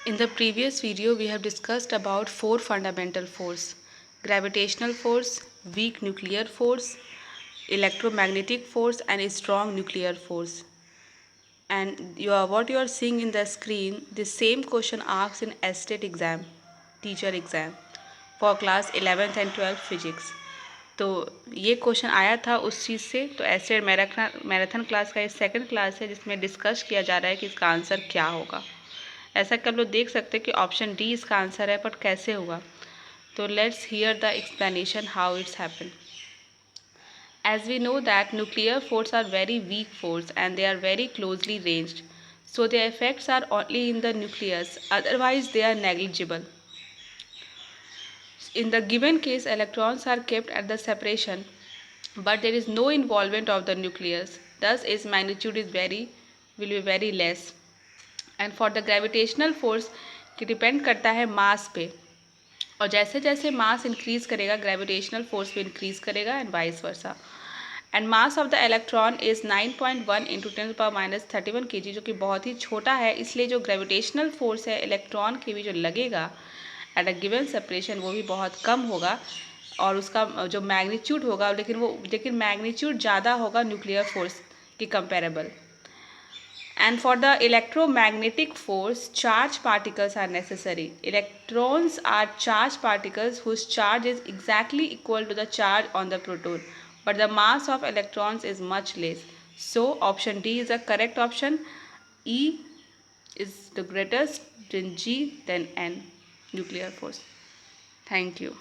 In the previous video, we have discussed about four fundamental forces: gravitational force, weak nuclear force, electromagnetic force, and a strong nuclear force. And what you are seeing in the screen, the same question asked in STAT exam, teacher exam, for class 11th and 12th physics. तो ये question आया था उस चीज़ से। तो estate marathon class का ये second class है जिसमें डिस्कस किया जा रहा है कि इसका आंसर क्या होगा। ऐसा कि आप लोग देख सकते हैं कि ऑप्शन डी इसका आंसर है, बट कैसे होगा। तो let's hear the explanation how it's happen. As we know that nuclear forces are very weak force and they are very closely ranged, so their effects are only in the nucleus, otherwise they are negligible. In the given case, electrons are kept at the separation, but there is no involvement of the nucleus, thus its magnitude will be very less. And for the gravitational force, कि depend करता है मास पे, और जैसे जैसे मास increase करेगा gravitational force भी increase करेगा and vice versa. And mass of the electron is 9.1 into 10⁻31 kg, जो कि बहुत ही छोटा है, इसलिए जो ग्रेविटेशनल फोर्स है इलेक्ट्रॉन के भी जो लगेगा एट अ गिवन सेपरेशन वो भी बहुत कम होगा, और उसका जो मैग्नीट्यूड होगा लेकिन मैग्नीट्यूड ज़्यादा होगा न्यूक्लियर फोर्स की comparable. And for the electromagnetic force, charged particles are necessary. Electrons are charged particles whose charge is exactly equal to the charge on the proton, but the mass of electrons is much less. So option D is the correct option. E is the greatest, then G, then N, nuclear force. Thank you.